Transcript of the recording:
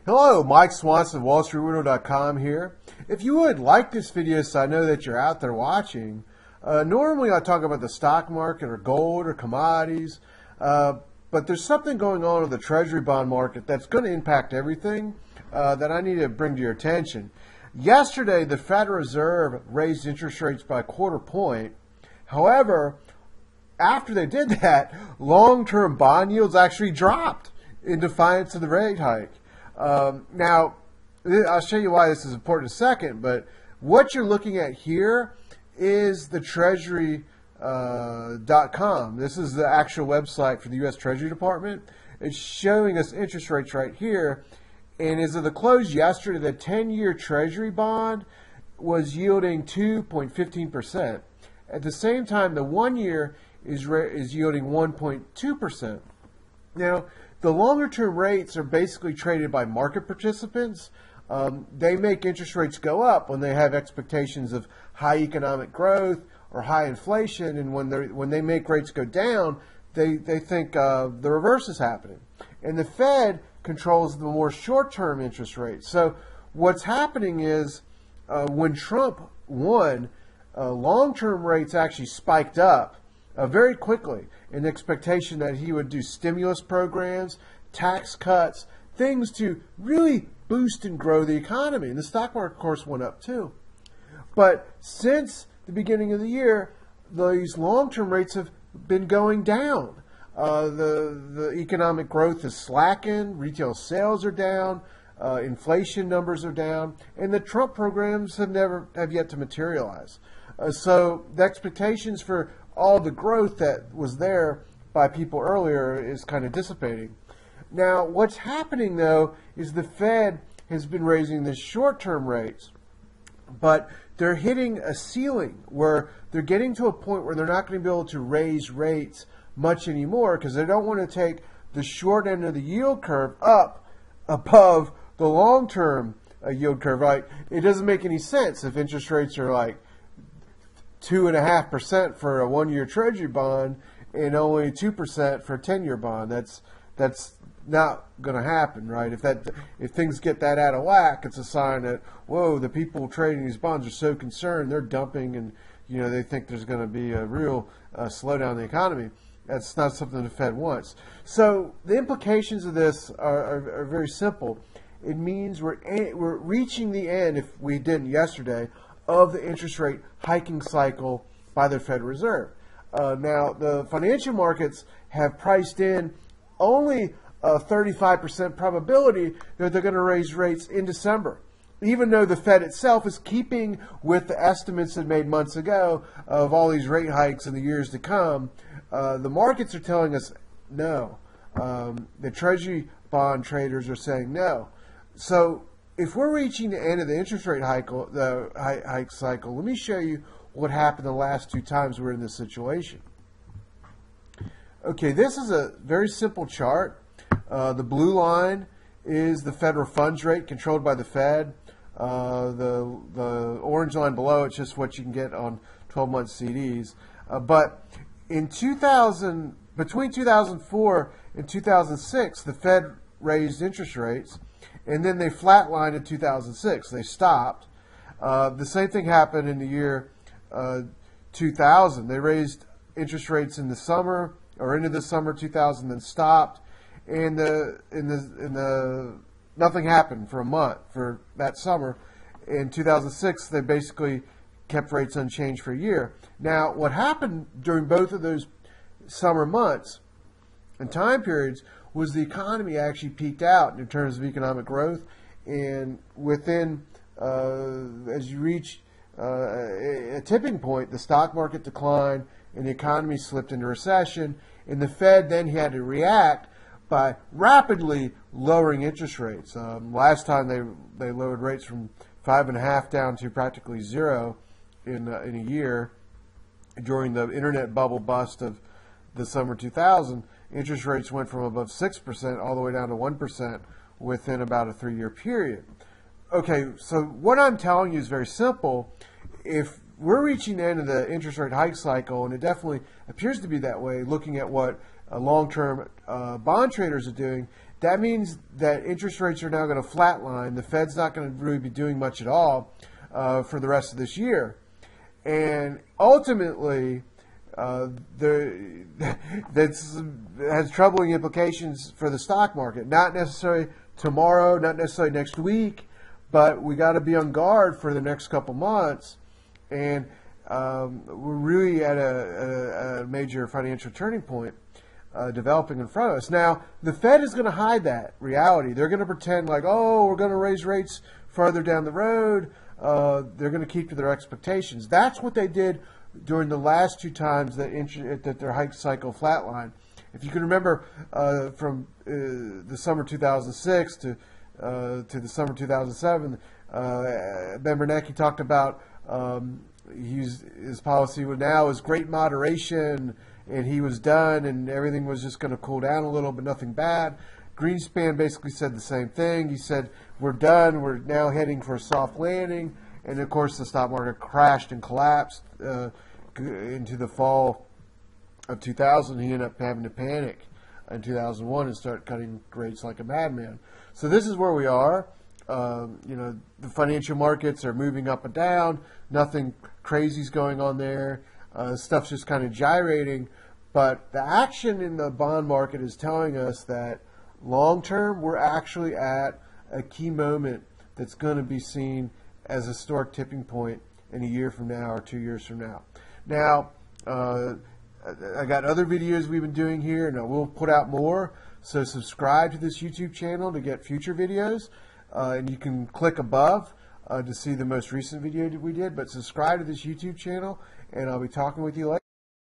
Hello, Mike Swanson, WallStreetWindow.com here. If you would like this video so I know that you're out there watching, normally I talk about the stock market or gold or commodities, but there's something going on with the Treasury bond market that's going to impact everything that I need to bring to your attention. Yesterday, the Federal Reserve raised interest rates by a quarter point. However, after they did that, long-term bond yields actually dropped in defiance of the rate hike. Now, I'll show you why this is important in a second, but what you're looking at here is the Treasury.com. This is the actual website for the U.S. Treasury Department. It's showing us interest rates right here. And as of the close yesterday, the 10-year Treasury bond was yielding 2.15%. At the same time, the 1-year is yielding 1.2%. Now, the longer-term rates are basically traded by market participants. They make interest rates go up when they have expectations of high economic growth or high inflation, and when they make rates go down, they think the reverse is happening. And the Fed controls the more short-term interest rates. So what's happening is when Trump won, long-term rates actually spiked up very quickly in expectation that he would do stimulus programs, tax cuts, things to really boost and grow the economy. And the stock market, of course, went up too. But since the beginning of the year, these long-term rates have been going down. The economic growth is slackened, retail sales are down, inflation numbers are down, and the Trump programs have yet to materialize. So the expectations for all the growth that was there by people earlier is kind of dissipating. Now, what's happening, though, is the Fed has been raising the short-term rates, but they're hitting a ceiling where they're getting to a point where they're not going to be able to raise rates much anymore because they don't want to take the short end of the yield curve up above the long-term yield curve. Right? It doesn't make any sense if interest rates are like 2.5% for a 1-year Treasury bond and only 2% for a 10-year bond. That's not going to happen, right? If things get that out of whack, it's a sign that, whoa, the people trading these bonds are so concerned, they're dumping, and they think there's going to be a real slowdown in the economy. That's not something the Fed wants. So the implications of this are very simple. It means we're reaching the end, if we didn't yesterday, of the interest rate hiking cycle by the Federal Reserve. Now, the financial markets have priced in only a 35% probability that they're going to raise rates in December, even though the Fed itself is keeping with the estimates it made months ago of all these rate hikes in the years to come. The markets are telling us no. The Treasury bond traders are saying no. So if we're reaching the end of the interest rate hike cycle, let me show you what happened the last two times we were in this situation. Okay, this is a very simple chart. The blue line is the federal funds rate controlled by the Fed. The orange line below it's just what you can get on 12-month CDs. But in between 2004 and 2006, the Fed raised interest rates, and then they flatlined in 2006. They stopped. The same thing happened in the year 2000. They raised interest rates in the summer or into the summer 2000, then stopped, and nothing happened for a month for that summer. In 2006, they basically kept rates unchanged for a year. Now, what happened during both of those summer months and time periods was the economy actually peaked out in terms of economic growth, and within, as you reach a tipping point, the stock market declined and the economy slipped into recession, and the Fed then had to react by rapidly lowering interest rates. Last time they lowered rates from 5.5 down to practically 0 in a year during the internet bubble bust of the summer 2000. Interest rates went from above 6% all the way down to 1% within about a 3-year period. Okay, so what I'm telling you is very simple. If we're reaching the end of the interest rate hike cycle, and it definitely appears to be that way, looking at what long-term bond traders are doing, that means that interest rates are now going to flatline. The Fed's not going to really be doing much at all for the rest of this year. And ultimately, that has troubling implications for the stock market. Not necessarily tomorrow, not necessarily next week, but we got to be on guard for the next couple months. And we're really at a major financial turning point developing in front of us. Now, the Fed is going to hide that reality. They're going to pretend like, oh, we're going to raise rates farther down the road. They're going to keep to their expectations. That's what they did during the last two times that their hike cycle flatlined. If you can remember from the summer 2006 to the summer 2007, Ben Bernanke talked about his policy now is great moderation, and he was done, and everything was just going to cool down a little, but nothing bad. Greenspan basically said the same thing. He said, we're done. We're now heading for a soft landing. And, of course, the stock market crashed and collapsed into the fall of 2000. He ended up having to panic in 2001 and start cutting rates like a madman. So this is where we are. The financial markets are moving up and down. Nothing crazy is going on there. Stuff's just kind of gyrating. But the action in the bond market is telling us that long term, we're actually at a key moment that's going to be seen as a historic tipping point in a year from now or 2 years from now. Now, I got other videos we've been doing here, and we'll put out more. So subscribe to this YouTube channel to get future videos. And you can click above to see the most recent video that we did. But subscribe to this YouTube channel, and I'll be talking with you later.